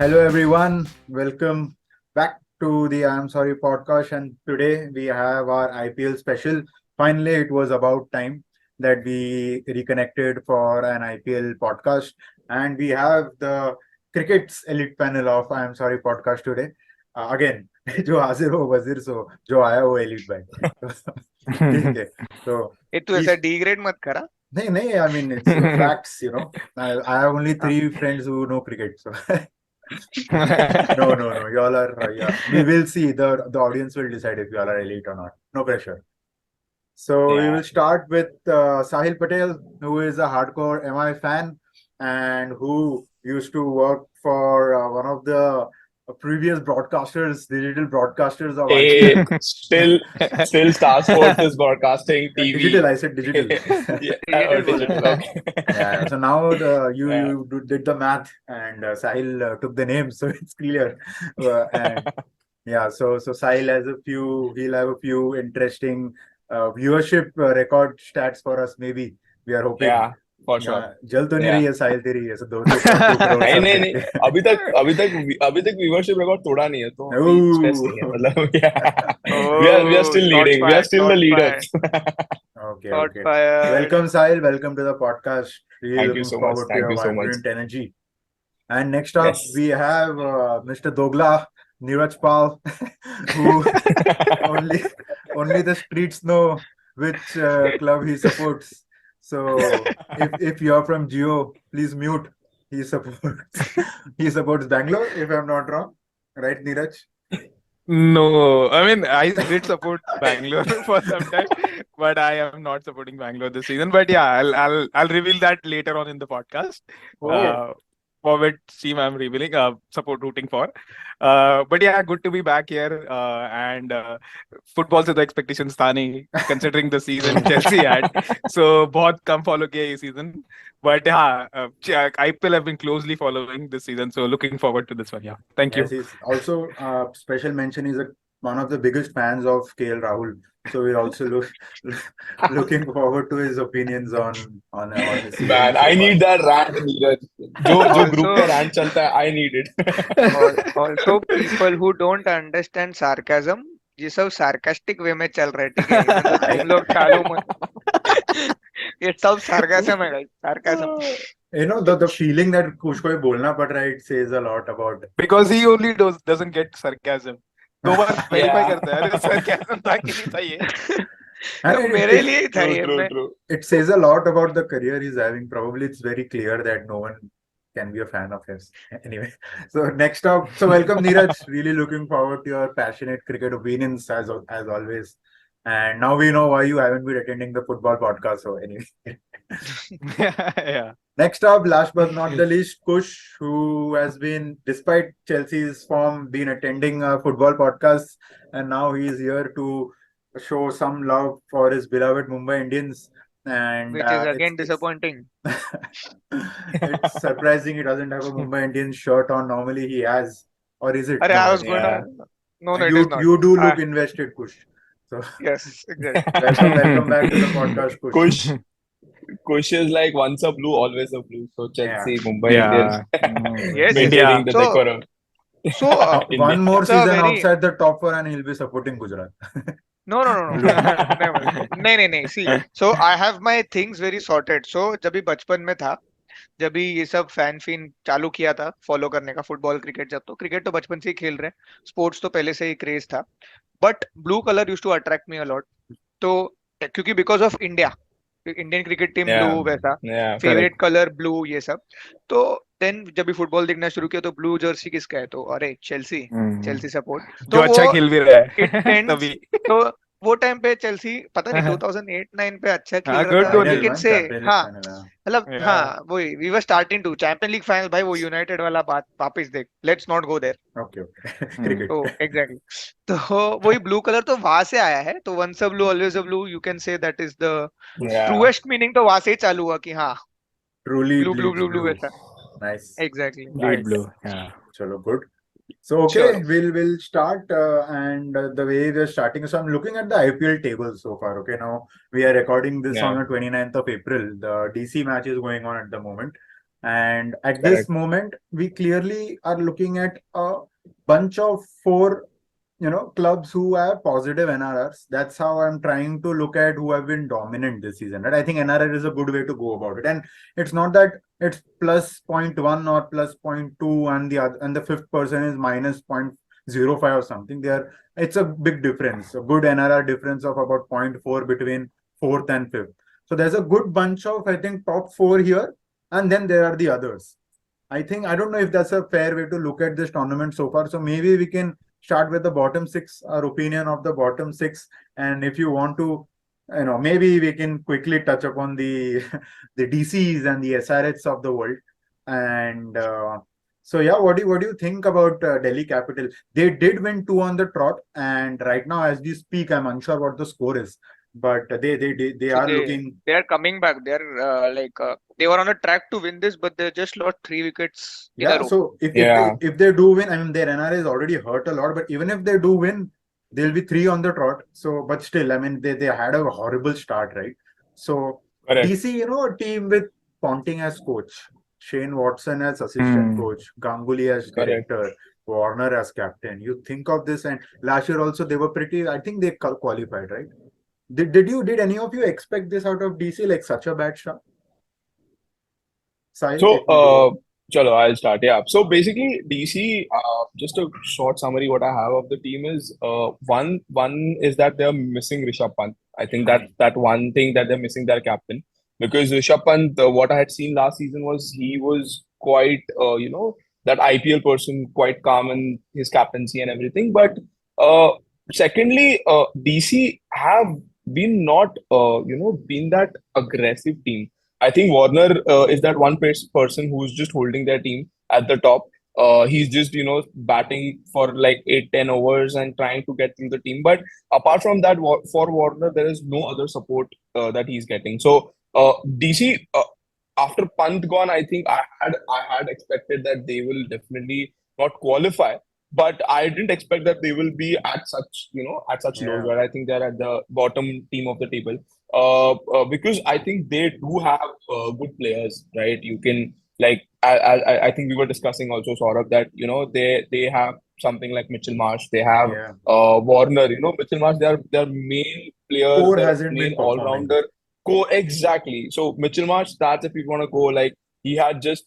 Hello, everyone. Welcome back to the I'm Sorry podcast. And today we have our IPL special. Finally, it was about time that we reconnected for an IPL podcast. And we have the cricket's elite panel of I'm Sorry podcast today. Again, जो हाजिर हो वजीर सो जो आया वो elite भाई ठीक है तो ये तू ऐसा डिग्रेड मत करा. नहीं नहीं I mean it's facts, you know. I have only 3 friends who know cricket, so no. Y'all are, yeah. We will see. The audience will decide if y'all are elite or not. No pressure. So we will start with Sahil Patel, who is a hardcore MI fan and who used to work for one of the previous broadcasters, digital broadcasters of Hey, IPL. still Star Sports is broadcasting TV. Digital, I said digital. Digital. Okay. Yeah. So now you did the math, and Sahil took the name, so it's clear. And yeah, so Sahil has he'll have a few interesting viewership record stats for us. Maybe we are hoping. Yeah, for sure. जल तो नहीं रही है साहिल तेरी ऐसे 2 करोड़ नहीं अभी तक व्यूअरशिप रिकॉर्ड तोड़ा नहीं है तो स्ट्रेस नहीं है मतलब we are still leading. We are still the leaders. Okay. Welcome Sahil, welcome to the podcast. Really Thank you looking so much. forward to Thank your you so much. vibrant energy. And next up Yes. we have Mr. Dogla Neeraj Pal, who only the streets know which club he supports. So if you're from Geo, please mute. He supports Bangalore, if I'm not wrong. Right, Neeraj? No, I mean I did support Bangalore for some time, but I am not supporting Bangalore this season. But yeah, I'll reveal that later on in the podcast. For which team I'm revealing rooting for. But yeah, good to be back here. And football से तो expectations था नहीं, considering the season Chelsea had. So बहुत कम follow किया ये season. But yeah, IPL have been closely following this season, so looking forward to this one. Yeah, thank you. Yes, he's also special mention is one of the biggest fans of KL Rahul. So we're also looking forward to his opinions on the season. Man, I need that rant, Neeraj. जो group का rant चलता है, I need it. Also, people who don't understand sarcasm, ये सब sarcastic way में चल रहे, ठीक है? मतलब तुम लोग चालू मत. ये सब sarcasm है, sarcasm. You know, the feeling that कुछ कोई बोलना पड़ रहा है, it says a lot about. Because he only doesn't get sarcasm. दो बार verify करता है, अरे sarcasm था कि नहीं था ये. मेरे लिए ही था ये. True. It says a lot about the career he's having. Probably it's very clear that no one can be a fan of his. Anyway, so next up, so welcome Neeraj. Really looking forward to your passionate cricket opinions as always. And now we know why you haven't been attending the football podcast. So anyway. Yeah. Next up, last but not the least, Kush, who has been, despite Chelsea's form, been attending a football podcast, and now he is here to show some love for his beloved Mumbai Indians. And which is again disappointing. It's surprising he doesn't have a Mumbai Indians shirt on. Normally he has, or is it? Arey, I was going to. No, it is not. You do look invested, Kush. So yes, exactly. welcome back to the podcast, Kush. Kush is like once a blue, always a blue. So Chelsea, Mumbai Indians, Yes, maintaining the decorum. So one more season outside the top 4 and he'll be supporting Gujarat. No. Never. नहीं. See, so I have my things very sorted. So जब भी बचपन में था, जब भी ये सब फैन फीन चालू किया था फॉलो करने का फुटबॉल क्रिकेट, जब तो क्रिकेट तो बचपन से ही खेल रहे हैं, स्पोर्ट्स तो पहले से ही क्रेज था, but blue colour used to attract me a lot. तो क्योंकि because of Indian cricket team blue, वैसा फेवरेट कलर ब्लू, ये सब. तो देन जब भी फुटबॉल देखना शुरू किया तो ब्लू जर्सी किसका है, तो अरे चेल्सी सपोर्ट, तो अच्छा खेल भी रहा है तभी. तो वो टाइम पे चेल्सी पता नहीं 2008-9 पे अच्छा खेल रहा था, लेकिन से मतलब वही we were starting to champion league final. भाई वो यूनाइटेड वाला बात वापस देख, let's not go there. Okay cricket. तो एग्जैक्टली, तो वही ब्लू कलर तो वहां से आया है. तो once a blue always a blue, you can say that is the truest meaning. तो वहां से ही चालू हुआ कि हाँ ट्रूली ब्लू ऐसा. Nice, exactly, blue. चलो good. So okay, we'll start and the way we're starting. So I'm looking at the IPL table so far. Okay, now we are recording this on the 29th of April. The DC match is going on at the moment. And at this Correct. moment, we clearly are looking at a bunch of four, clubs who have positive NRRs. That's how I'm trying to look at who have been dominant this season. And I think NRR is a good way to go about it. And it's not that it's plus 0.1 or plus 0.2 and the fifth person is minus 0.05 or something. It's a big difference, a good NRR difference of about 0.4 between fourth and fifth. So there's a good bunch of, I think, top four here, and then there are the others. I don't know if that's a fair way to look at this tournament so far. So maybe we can start with the bottom six, our opinion of the bottom six. And if you want to, maybe we can quickly touch upon the the DCs and the SRHs of the world. And so yeah, what do you think about Delhi Capital? They did win two on the trot, and right now as we speak, I'm unsure what the score is, but they So are looking. they are coming back. They are they were on a track to win this, but they just lost 3 wickets in a Yeah, row. so Yeah. if they do win, I mean their NRA is already hurt a lot, but even if they do win, they'll be three on the trot. So, but still, I mean they had a horrible start, right? So Correct. DC, a team with Ponting as coach, Shane Watson as assistant coach, Ganguly as Correct. director, Warner as captain. You think of this, and last year also they were pretty. I think they qualified, right? Did any of you expect this out of DC, like such a bad start? Sahil, So, take me to chalo, I'll start. Yeah. So basically, DC, just a short summary, what I have of the team is, one is that they're missing Rishabh Pant. I think that one thing that they're missing their captain, because Rishabh Pant, what I had seen last season was he was quite, that IPL person, quite calm in his captaincy and everything. But secondly, DC have been not, been that aggressive team. I think Warner is that one person who's just holding their team at the top. He's just, batting for like 8, 10 overs and trying to get through the team. But apart from that, for Warner, there is no other support that he's getting. So DC, after Pant gone, I think I had expected that they will definitely not qualify. But I didn't expect that they will be at such, at such lows yeah. where I think they're at the bottom team of the table. Because I think they do have good players, right? You can like I think we were discussing also Saurabh that they have something like Mitchell Marsh, they have Yeah. Warner, Mitchell Marsh, their main player, Core their hasn't main been all performing. rounder. Go exactly. So Mitchell Marsh, that's if you want to go like he had just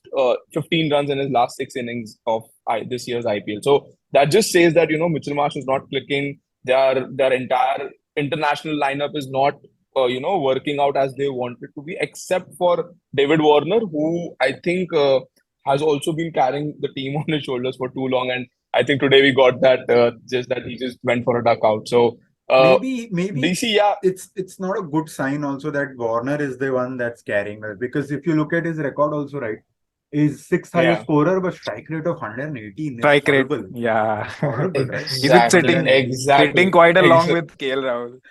15 runs in his last 6 innings of this year's IPL. So that just says that Mitchell Marsh is not clicking. Their entire international lineup is not working out as they wanted to be, except for David Warner, who I think has also been carrying the team on his shoulders for too long. And I think today we got that just that he just went for a duck out. So Maybe DC, yeah, it's not a good sign also that Warner is the one that's carrying us, because if you look at his record also, right, he's sixth highest yeah, scorer but strike rate of 118. It's Strike rate, horrible. yeah. Horrible, right? Is it exactly, sitting 118. sitting exactly, quite along with KL Rahul?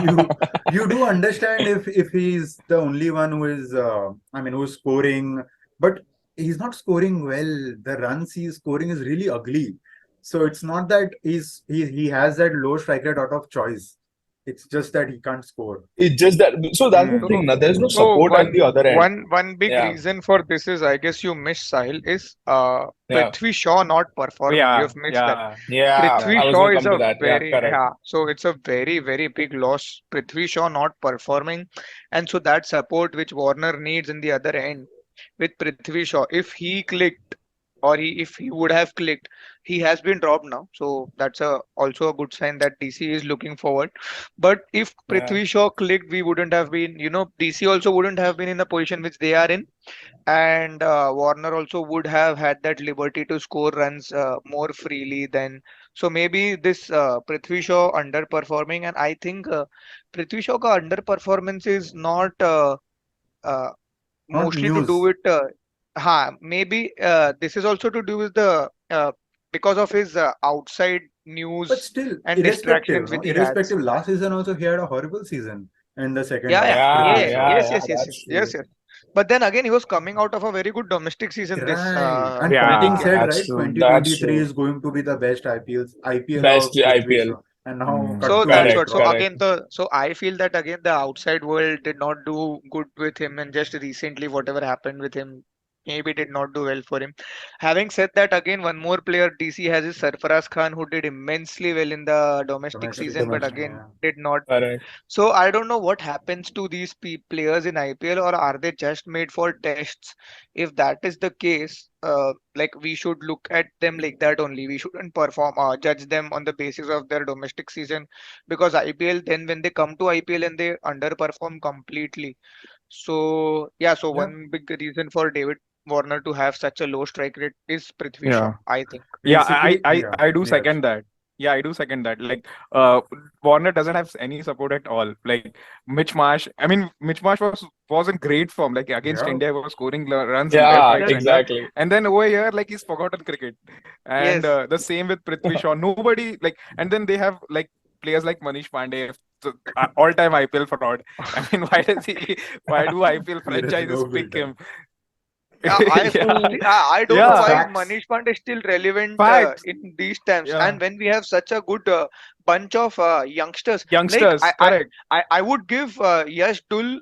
You you do understand if he's the only one who is who's scoring, but he's not scoring well. The runs he's scoring is really ugly. So it's not that he has that low strike rate out of choice. It's just that he can't score. It's just that. So that's the Hmm. thing. Now, there's no So support at the other end. one big Yeah, reason for this is, I guess you missed, Sahil, is yeah, Prithvi Shaw not performing. Yeah, You've missed that. yeah, yeah. Prithvi I yeah. was Shaw gonna is come to a that. Yeah, very, correct. yeah, so it's a very, very big loss. Prithvi Shaw not performing, and so that support which Warner needs in the other end with Prithvi Shaw, if he clicked, or if he would have clicked, he has been dropped now. So that's also a good sign that DC is looking forward. But if Yeah. Prithvi Shaw clicked, we wouldn't have been, DC also wouldn't have been in the position which they are in, and Warner also would have had that liberty to score runs more freely than. So maybe this Prithvi Shaw underperforming, and I think Prithvi Shaw ka underperformance is not uh, Not mostly to do news, with maybe this is also to do with the because of his outside but news still, and irrespective, distractions no? which he has. Irrespective, last season also he had a horrible season in the second Yeah, half. yeah, Yeah, Prithvi yeah, Shaw. yeah, yes, yeah, yes, yes, yes, that's yes, true. yes. But then again, he was coming out of a very good domestic season this Right. And I Ponting think, Yeah. said, That's right, true. That's 2023 true. is going to be the best IPL Best of Prithvi IPL. Shaw. and now cut So to that's Elite what. Correct, So Rock. correct. again, so I feel that again the outside world did not do good with him, and just recently whatever happened with him maybe did not do well for him. Having said that, again one more player DC has is Sarfaraz Khan, who did immensely well in the domestic Domestic, season, but domestic. again Yeah. did not. Correct. So I don't know what happens to these players in IPL, or are they just made for tests? If that is the case, like we should look at them like that only. We shouldn't judge them on the basis of their domestic season, because IPL, then when they come to IPL and they underperform completely. So yeah, so Yeah. one big reason for David Warner to have such a low strike rate is Prithvi Shaw, Yeah. I think. Yeah, Basically, yeah. I do Neeraj. second that. Yeah, I do second that. Like, uh, Warner doesn't have any support at all. Like, Mitch Marsh, I mean, Mitch Marsh was in great form. Like against Yeah. India, he was scoring runs left, Yeah, right, Just center, exactly. and then over here, like he's forgotten cricket. And yes. the same with Prithvi Shaw. Nobody like, and then they have like players like Manish Pandey, all-time IPL fraud. I mean, why does he? Why do IPL There is franchises no pick filter. him? Yeah, I Yeah, I don't know That's yeah, why is facts. Manish Pandey still relevant facts. in these times, Yeah, and when we have such a good bunch of youngsters, like youngsters, correct, I would give Yash Dul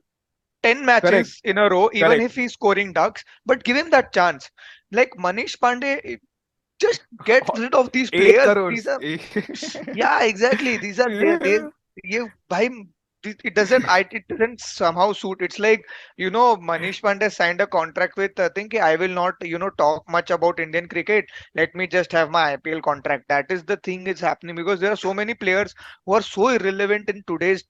10 correct, matches in a row, even correct. if he's scoring ducks, but give him that chance. Like Manish Pandey, just get और rid of these 8 players. Crore These are, yeah, exactly. These are they ये भाई it doesn't it doesn't somehow suit. It's like, Manish Pandey signed a contract with, I think, I will not talk much about Indian cricket. Let me just have my IPL contract. That is the thing is happening, because there are so many players who are so irrelevant in today's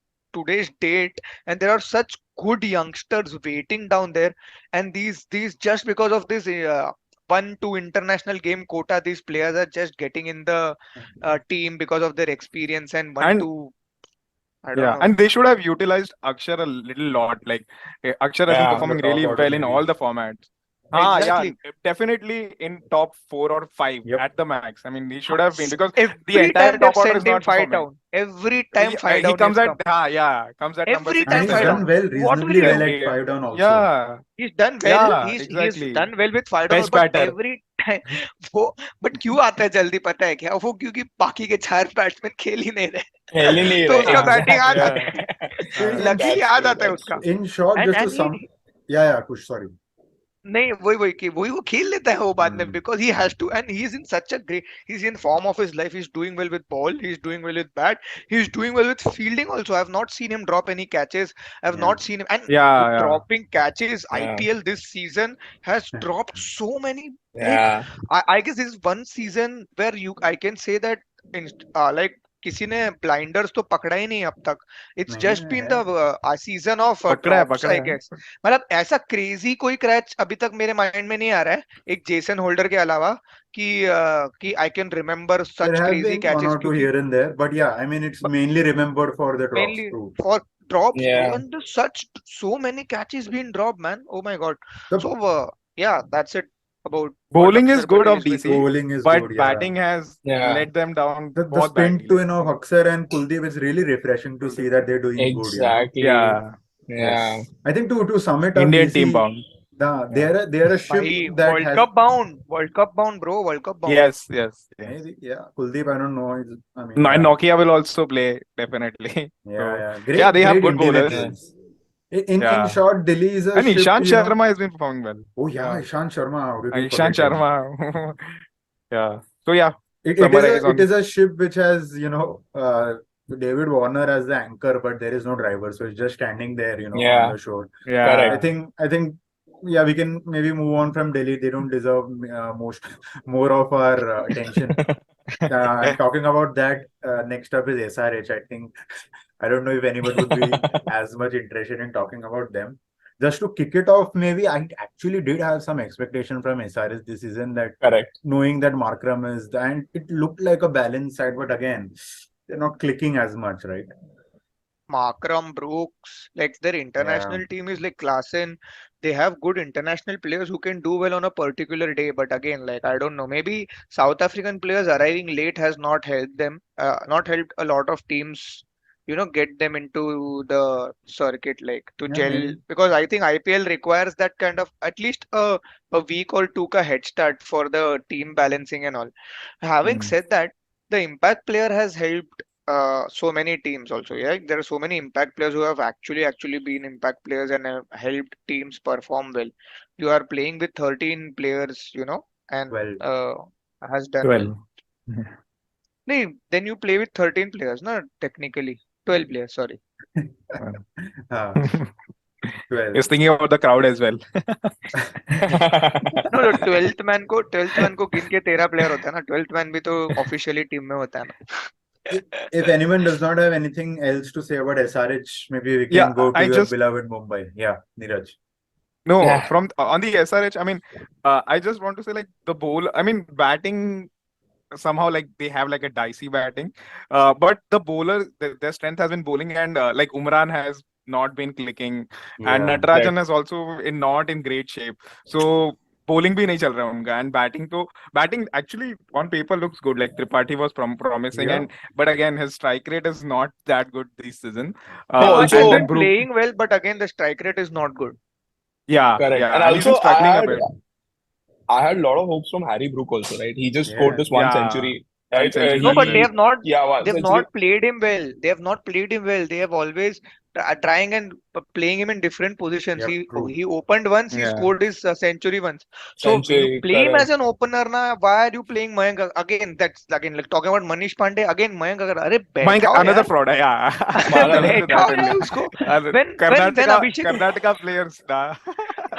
date, and there are such good youngsters waiting down there, and these just because of this 1-2 international game quota, these players are just getting in the team because of their experience, and one and two, I don't yeah, know. and they should have utilized Akshar a little lot. Like Akshar has been Yeah, In the performing top really order, well in maybe. all the formats. Ah, yeah, Exactly. definitely in top 4 or 5 Yep. at the max. I mean, he should have been because the Every entire time they've top order is sent him not five performing. down. Every time five He down comes he's at come. comes at number Every six And time or he's five seven. done down. well, What will reasonably he Yeah, well do? at 5 down also. yeah, He's done well. yeah, He's exactly. done well with five down, Best but batter. every time वो but क्यों आता है जल्दी पता है क्या? वो क्योंकि बाकी के 4 बैट्समैन खेल ही नहीं रहे खेल ही नहीं तो रहे उसका बैटिंग आ exactly. जाता Yeah. है. In लकीली That's आ true. जाता है That's उसका. true. in short, just to And sum, he yeah, Kush, sorry. नहीं वही कि वही वो खेल लेता है वो बाद में, Hmm. because he has to, and he is in such a great, he's in form of his life. He's doing well with ball, he's doing well with bat, he's doing well with fielding also. I've not seen him drop any catches. I've Yeah. not seen him, and with Yeah, dropping catches, Yeah, IPL this season has dropped so many. Like yeah, I guess this is one season where I can say that like किसी ने blinders तो पकड़ा ही नहीं अब तक. It's नहीं just been है. the season of drops, पकड़ा I है. guess. मतलब ऐसा क्रेजी कोई क्रैच अभी तक मेरे माइंड में नहीं आ रहा है, एक जेसन होल्डर के अलावा, कि I can remember There such have crazy been one catches, or two क्योंकि here and there, but yeah, I mean, it's mainly remembered for the drops. Mainly True. For drops bro, yeah. And such so many catches been drop man, oh my God. The so yeah that's it about what Bowling is Axar good Patel of is doing. DC, bowling is but good, yeah. batting has Yeah, let them down The बहुत spin badly. to Like, Aksar and Kuldeep is really refreshing to see that they're doing good. exactly. yeah, Yeah, yes, I think to sum it up, Indian team DC, bound. Yeah. they're a ship भाई that has world cup bound bro, world cup bound. Yes, yes, yes. maybe, yeah. Kuldeep, I don't know. I mean, No, and yeah, Nokia will also play definitely. yeah, So yeah. yeah, Great, they have great good Indian bowlers. yeah, excels. In Yeah, short, Delhi is a and ship, Ishant Sharma has been performing well. Oh yeah, Yeah, Ishant Sharma. How did we Ishant forget him? Sharma. Yeah. So yeah, It summarize it on. is a ship which has David Warner as the anchor, but there is no driver, so it's just standing there, on yeah, the shore. I Yeah, correct. think I think yeah, we can maybe move on from Delhi. They don't deserve more of our attention. And talking about that, next up is SRH. I think I don't know if anyone would be as much interested in talking about them. Just to kick it off, maybe I actually did have some expectation from SRH this season, that Correct. knowing that Markram and it looked like a balanced side, but again, they're not clicking as much, right? Markram, Brooks, like their Yeah. international team is like class in. They have good international players who can do well on a particular day. But again, like I don't know, maybe South African players arriving late has not helped them, not helped a lot of teams, get them into the circuit, like to Yeah, gel. maybe. Because I think IPL requires that kind of at least a week or two ka head start for the team balancing and all. Having mm, said that, the impact player has helped so many teams also. Yeah, there are so many impact players who have actually been impact players and have helped teams perform well. You are playing with 13 players, and Well, has done well. 12. No, then you play with 13 players, no, technically 12 players. Sorry. uh, well, He's thinking about the crowd as well. No, तो 12th man को गिन के 13 player होता है ना. 12th man भी तो officially team में होता है ना. if anyone does not have anything else to say about SRH, maybe we Yeah, can go to I your just beloved Mumbai. Yeah, Neeraj. no Yeah. from on the SRH. I mean, I just want to say like the bowl. I mean, batting somehow like they have like a dicey batting, but the bowler their strength has been bowling, and like Umran has not been clicking, and Yeah, Natarajan is also not in great shape. So bowling भी नहीं चल रहा है उनका, and batting actually on paper looks good. Like Tripathi was promising, yeah. and but again his strike rate is not that good this season. No, No, he And has also then been playing well, but again the strike rate is not good. correct. And and he's been also struggling a bit. I had a lot of hopes from Harry Brook also, right? He just scored Yeah. this one Yeah, century, one right? century. No, That's but they right. have not. One They have century. not played him well. They have not played him well. They have always trying and playing him in different positions. Yep, He true. he opened once. He Yeah. scored his century once. So you Century, play him as correct. an opener ना. Why are you playing Mayank again? That's again like talking about Manish Pandey again. Mayank अगर अरे Mike, बैठाओ another यार. fraud. Yeah, Another coming to बैठाओ that यार only. उसको. And When Abhishek. Karnataka players, nah.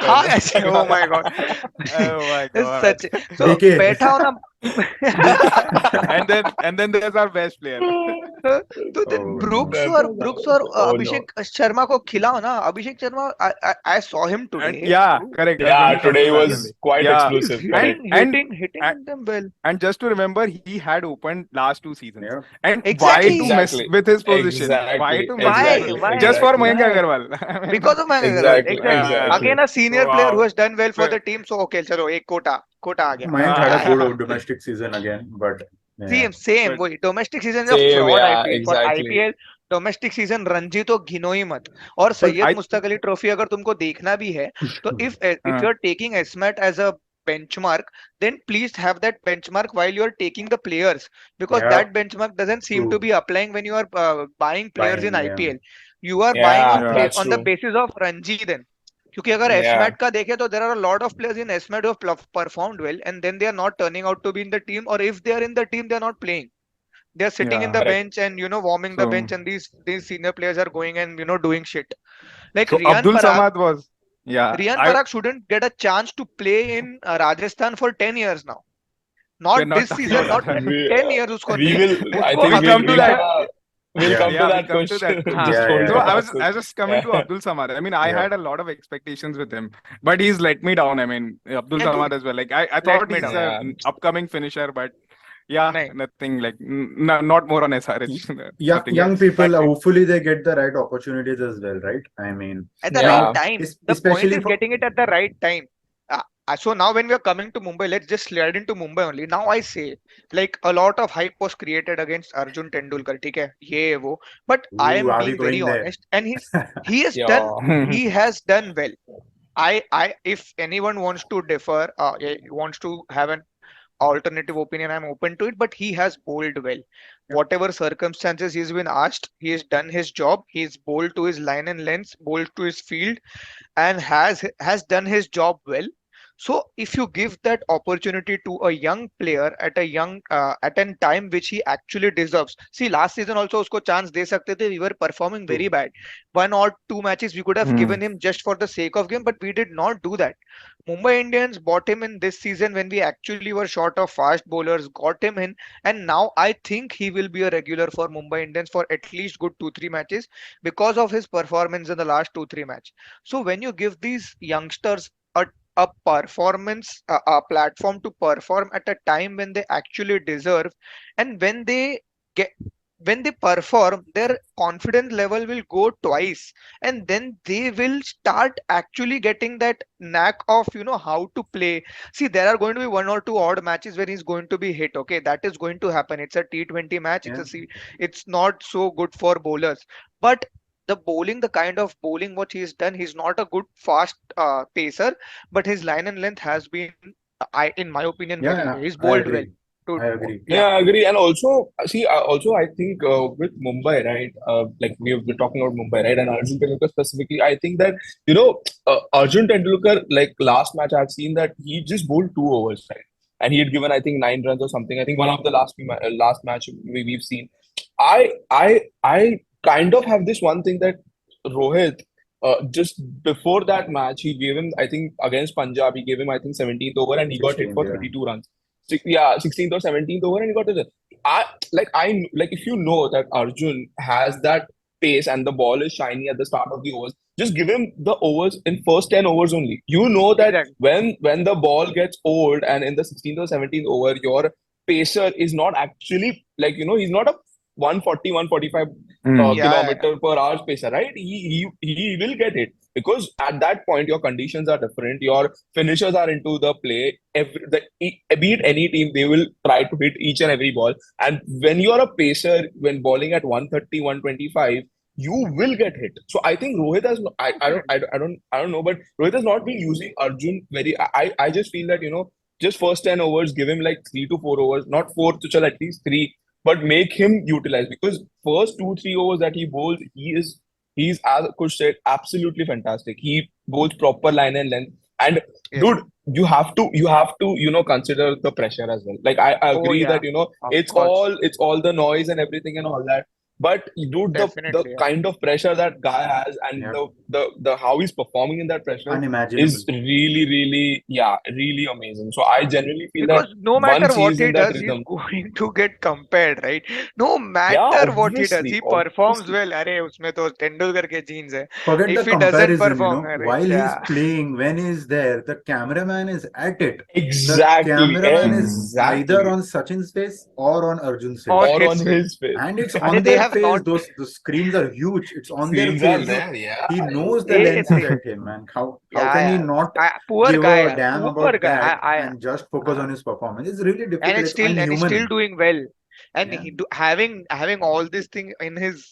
हाँ ऐसे. Oh my God. Oh my It's God. such. So DK. बैठाओ ना. And then there's our best player. तो Oh no. Brooks और Oh no. Abhishek Sharma को खिलाओ ना. Abhishek Sharma I saw him And today. yeah, correct. I was Yeah, going to come today to that was only. quite Yeah, He's explosive, correct. and hitting them well. and just to remember, he had opened last 2 seasons. Yeah. And why Exactly. to mess Exactly. with his position? Why Exactly. to mess with Why? his Exactly. Why? just for Exactly. Mayank Why? Agarwal? I mean, Because of Mayank Agarwal. Exactly. Exactly. Exactly. Again, a so senior player who wow. has done well for But, the team. So okay, चलो एक कोटा आ गया. Mayank had a uh, good domestic season again, but yeah. Same but वही domestic season is a Same, fraud. I yeah, feel for exactly. IPL domestic season Ranji तो गिनो ही मत. और But Syed I Mushtaq Ali trophy अगर तुमको देखना भी है तो if uh, you are taking SMAT as a benchmark, then please have that benchmark while you are taking the players, because yeah, that benchmark doesn't seem to true. be applying when you are buying players in Buying, yeah. IPL. You are buying Yeah, on yeah. that's on the true. basis of Ranji then. क्योंकि अगर Yeah, SMAT का देखे तो there are a lot of players in SMAT who have performed well and then they are not turning out to be in the team, or if they are in the team they are not playing. They are sitting in Yeah. the correct. bench and warming the So bench, and these senior players are going and doing shit. Like so Abdul Samad was Riyan I Parag shouldn't get a chance to play in Rajasthan for 10 years now. we're Not not this talking season, about not that. 10 years उसको We नहीं. will, I उसको think We'll अभी come to we'll that. have, we'll Yeah. come to Yeah, we'll that come to that. question. Huh. Just Yeah, hold yeah, So on, yeah. Vasu. I was just coming to Yeah. Abdul Samad. I mean, I Yeah. had a lot of expectations with him, but he's let me down. I mean, Abdul Yeah, Samad dude, as well. Like I let thought me he's down. Yeah. an upcoming finisher, but yeah, नहीं. nothing like not more on SRH. Nothing Young else. people, That's it. hopefully they get the right opportunities as well, right? I mean, At the now, right Yeah. time. The point especially is for getting it at the right time. So now when we are coming to Mumbai, let's just slide into Mumbai only. Now I say, like a lot of hype was created against Arjun Tendulkar, ठीक है, ये वो. But I Ooh, am are we being very going there? honest, and he has done Yeah. he has done well. I if anyone wants to differ, wants to have an alternative opinion, I'm open to it. But he has bowled well. Yeah. Whatever circumstances he's been asked, he has done his job. He's bowled to his line and length, bowled to his field, and has done his job well. So if you give that opportunity to a young player at a time which he actually deserves. See, last season also usko chance de sakte the. We were performing very True. bad. 1 or 2 matches we could have Hmm. given him just for the sake of game, but we did not do that. Mumbai Indians bought him in this season when we actually were short of fast bowlers, got him in, and now I think he will be a regular for Mumbai Indians for at least good 2-3 matches because of his performance in the last 2-3 matches. So when you give these youngsters a performance a platform to perform at a time when they actually deserve, and get when they perform, their confidence level will go twice, and then they will start actually getting that knack of how to play. See, there are going to be 1 or 2 odd matches where he's going to be hit. Okay, that is going to happen. It's a T20 match. Yeah. It's not so good for bowlers, but the kind of bowling what he's done, he's not a good fast pacer, but his line and length has been, in my opinion, very Yeah, good. He's I bowled well. agree. to I agree. Yeah, I agree. And also, see, I think with Mumbai, right? Like we're talking about Mumbai, right? And Arjun Tendulkar specifically, I think that Arjun Tendulkar, like last match, I've seen that he just bowled 2 overs, right? And he had given, I think, 9 runs or something. I think one of the last match we've seen. I kind of have this one thing that Rohit, just before that match, he gave him, I think, against Punjab, he gave him, I think, 17th over, and he got hit 16th, for yeah. 32 runs. Yeah, 16th or 17th over, and he got it. I if you know that Arjun has that pace and the ball is shiny at the start of the overs, just give him the overs in first 10 overs only. You know that exactly. when the ball gets old and in the 16th or 17th over, your pacer is not actually like he's not a 140, 145 Mm. Yeah, kilometer per hour pacer, right? He will get it because at that point your conditions are different. Your finishers are into the play. Beat any team, they will try to hit each and every ball. And when you are a pacer, when bowling at 130, 125, you will get hit. So I think Rohit has. I don't know, but Rohit has not been using Arjun very. I just feel that just first 10 overs, give him like 3 to 4 overs, not four to chal at least three, but make him utilize because first 2 3 overs that he bowls, he's as Kush said, absolutely fantastic. He bowls proper line and length. And yeah. dude, you have to consider the pressure as well. Like I Oh agree yeah, that of it's course, all the noise and everything and all that. But dude, the definitely. Yeah. kind of pressure that guy has and Yeah. the how he's performing in that pressure Unimaginable. is really, really, yeah, really amazing. So I genuinely feel that Because no matter once what he's he in that does, he's rhythm, going to get compared, right? No yeah, matter what he does, obviously, he performs obviously. well. अरे उसमें तो तेंदुलकर के genes है. Forget the If he doesn't comparison, perform, अरे while he's क्या? playing, when he's there, the cameraman is at it. The Exactly, cameraman is Mm. either exactly. on Sachin's face or on Arjun's On face. Or on his face. his face. And it's अरे on they their have face. not. Those screens are huge. It's on their Screens are face. there, yeah. He knows the They, lens is they, at him, man. How yeah, can he yeah. not Poor give guy, a यार. damn Poor about guy. that and just focus on his performance? It's really And difficult. it's It's still and he's still unhuman. doing well, and Yeah. having all this thing in his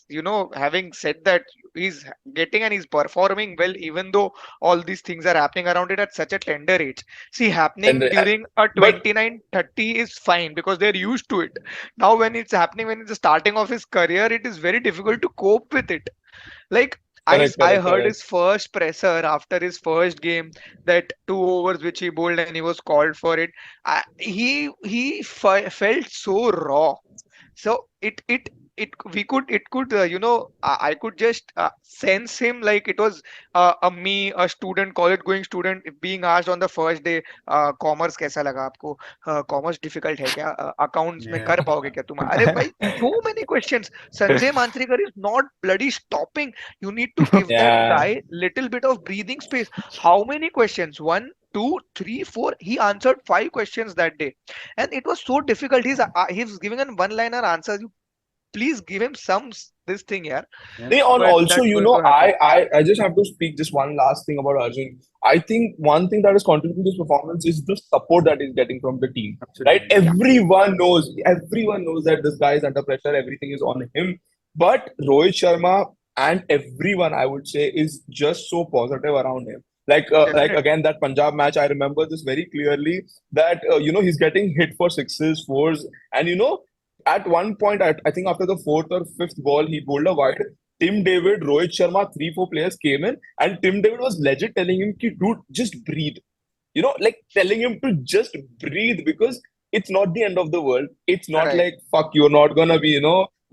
having said that he's getting and he's performing well even though all these things are happening around it at such a tender age. See, And happening during a but 29 30 is fine because they're used to it. Now when it's happening when it's the starting of his career, it is very difficult to cope with it. Like correct, I correct, heard correct. his first presser after his first game, that 2 overs which he bowled and he was called for it. He felt so raw. So it we could it could I could just sense him like it was a student, college going student, being asked on the first day, commerce कैसा लगा आपको, commerce difficult है क्या, accounts में Yeah. कर पाओगे क्या तुम, अरे भाई, so many questions. Sanjay Mantrikar is not bloody stopping. You need to give that Yeah. guy little bit of breathing space. How many questions? One, two, three, four. He answered 5 questions that day, and it was so difficult. He's giving a one-liner answer. You please give him this thing, yeah. Yeah. On But also, that's going to happen. I just have to speak just one last thing about Arjun. I think one thing that has contributed to this performance is the support that he's getting from the team. Right? Absolutely. Yeah, Everyone knows that this guy is under pressure, everything is on him. But Rohit Sharma and everyone, I would say, is just so positive around him. Like definitely. again, that Punjab match, I remember this very clearly that he's getting hit for sixes, fours, and at one point, I think after the fourth or fifth ball, he bowled a wide. Tim David, Rohit Sharma, 3 4 players came in, and Tim David was legit telling him, "Ki, dude, just breathe." Like telling him to just breathe because it's not the end of the world. It's not Right. like fuck, you're not gonna be,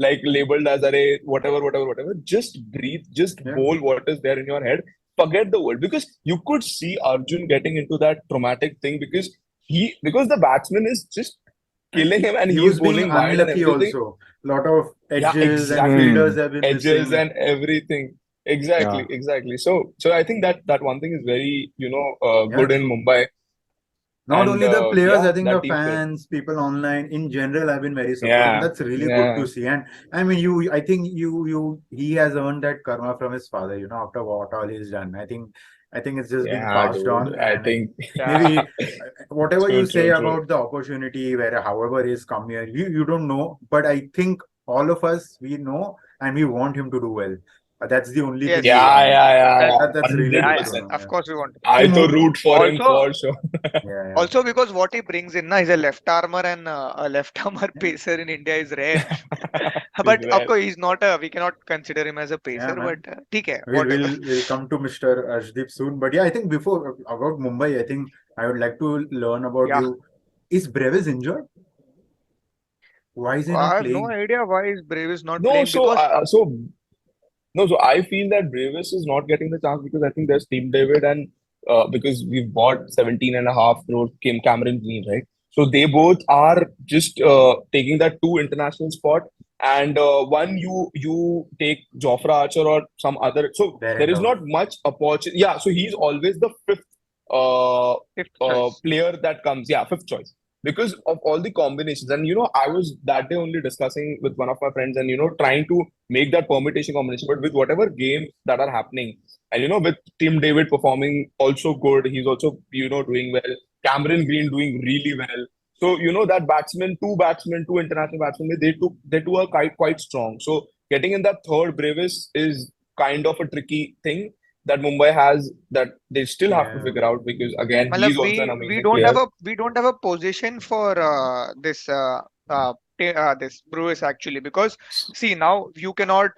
like labeled as a whatever, whatever, whatever. Just breathe, just Yeah. bowl what is there in your head. Forget the world because you could see Arjun getting into that traumatic thing because the batsman is just And killing him and he he's was being bowling wide and unlucky everything. also. Lot of Yeah, edges and exactly. fielders Mm. have been Edges missing. and everything. Yeah. Exactly, exactly. So I think that one thing is very, Yeah, good in true. Mumbai. Not And only the players, yeah, I think the that team spirit. fans, people online in general have been very supportive, and Yeah, that's really good yeah, to see. And I mean, I think he has earned that karma from his father. After what all he's done, I think it's just been yeah, passed dude. on, I and think Yeah. maybe whatever you true, say true, true. about the opportunity, where however he's come here, you don't know, but I think all of us we know, and we want him to do well. That's the only Yes. thing you want. That, That's really good to yeah, know. of Yeah. course we want. See, I to root for him Also, for sure. yeah, yeah. also because what he brings in, na, is a left armor, and a left armor pacer in India is rare. But of Well, course, he's not a. We cannot consider him as a Yeah, pacer. But man. ठीक है, We'll whatever. we'll we'll come to Mr. Arshdeep soon. But yeah, I think before about Mumbai, I think I would like to learn about Yeah, you. Is Brevis injured? Why is he I not have no playing? idea why is Brave is not no, playing so because no, so I feel that Bravis is not getting the chance because I think there's Team David and because we've bought 17.5 crore Cameron Green, right? So they both are just taking that two international spot, and one you take Jofra Archer or some other. So There there and is off. not much opportunity. Yeah, so he's always the fifth fifth choice. player that comes. Yeah, fifth choice because of all the combinations. And I was that day only discussing with one of my friends and trying to make that permutation combination. But with whatever games that are happening, and with Tim David performing also good, he's also doing well. Cameron Green doing really well. So that batsmen, two international batsmen, they two are quite strong. So getting in that third Bravis is kind of a tricky thing that Mumbai has that they still have to Yeah. figure out because again Matlab, he's also an we amazing don't player. have a position for this Brewers actually, because see, now you cannot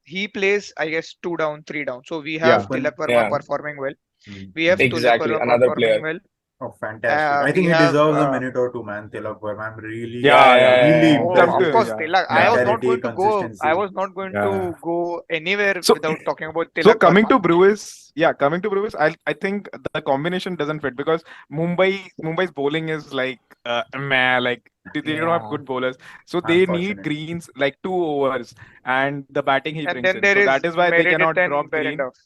he plays, I guess, two down, three down. So we Yeah. have Tilak Open. Verma Yeah, performing well. Hmm. We have Tilak exactly. Verma Another performing player. well. Oh, fantastic. I We think he have deserves a minute or two, man. Tilak Verma. I'm Yeah, Yeah, yeah. really yeah, oh, yeah, impressed of with Something, course, his yeah. Tilak. Yeah. mentality, I consistency. was not going Yeah. to go anywhere So without talking about So Tilak coming Verma. to Brewers, yeah, coming to Brewers, I think the combination doesn't fit because Mumbai's bowling is like meh, like they don't have yeah. good bowlers, so they need Unfortunate. Greens like 2 overs, and the batting he And brings then in. there So is that is why they Meredith cannot and drop Green. Berendorf.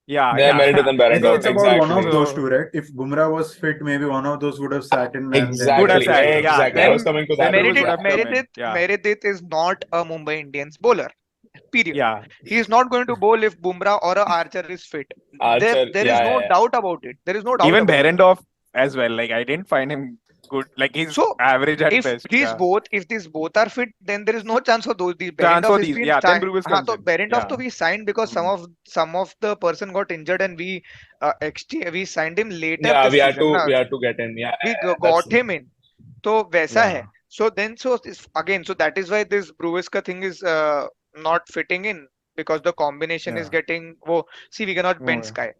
Yeah, They're Meredith yeah. and I think Barrendorf, it's about one exactly. of those So two, right? If Bumrah was fit, maybe one of those would have sat in, and then the would have Exactly, rest sat. would have Yeah, exactly. I played. was Then coming to then that Brewers only. would Meredith, Yeah. have come in. Meredith, Yeah, Meredith is not a Mumbai Indians bowler. Period. yeah. He is not going to bowl if Bumrah or a Archer is fit. There, Archer, there is yeah, no yeah, yeah. doubt about it. There is no doubt Even about it. Berendorf as well. Like I didn't find him good. Like he's So average at if best. these Yeah. both, if these both are fit, then there is no chance for those. The Chance Berendorf for is these. being Yeah, then signed. Brewers हाँ, comes so in. Berendorf to Yeah. be signed because Hmm. some of the person got injured and we signed him later Yeah, this season. Na. we had to get in. Yeah, We yeah, yeah, that's got true. him in. तो वैसा है. Yeah. So that is why this Brewers ka thing is not fitting in, because the combination is Yeah. getting. वो see, we cannot Oh, bench yeah. Sky.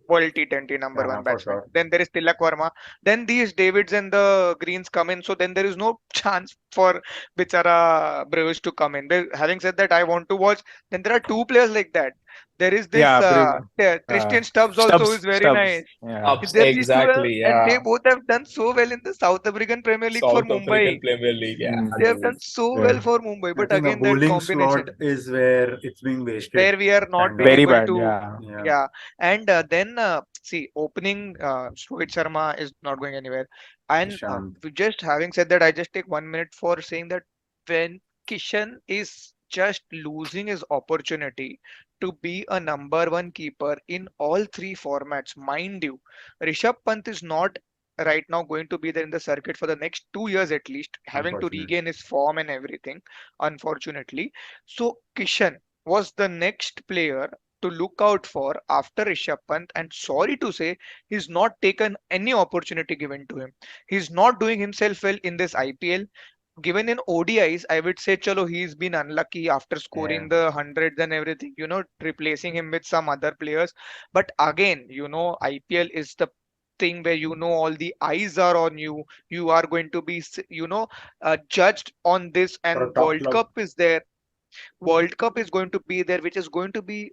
World T20 number Yeah, one for batsman. sure. Then there is Tilak Verma. Then these Davids and the Greens come in. So then there is no chance for Bichara Brewers to come in. Having said that, I want to watch. Then there are two players like that. There is this Yeah, Tristan Stubbs also, who is very Stubbs. nice. Yeah. Ups, These two, exactly. and Yeah. they both have done so well in the South African Premier League for South African Mumbai. Premier League. Yeah, Mm. They have done Arjun. so well Yeah. for Mumbai. I But think the again, that bowling slot combination, is where it's being wasted, where we are not kind being of. Very able bad. to. Yeah. Yeah. Yeah, and then see, opening Rohit Sharma is not going anywhere. And Ishant. just having said that, I just take 1 minute for saying that when Kishan is just losing his opportunity to be a number one keeper in all three formats, mind you, Rishabh Pant is not right now going to be there in the circuit for the next 2 years at least, having to Unfortunate. regain his form and everything, unfortunately. So Kishan was the next player to look out for after Rishabh Pant, and sorry to say, he's not taken any opportunity given to him. He's not doing himself well in this IPL. Given in ODIs, I would say, chalo, he's been unlucky after Yeah. scoring the hundreds and everything, replacing him with some other players. But again, IPL is the thing where all the eyes are on you. You are going to be, judged on this, For a and top club. World Cup is going to be there, which is going to be,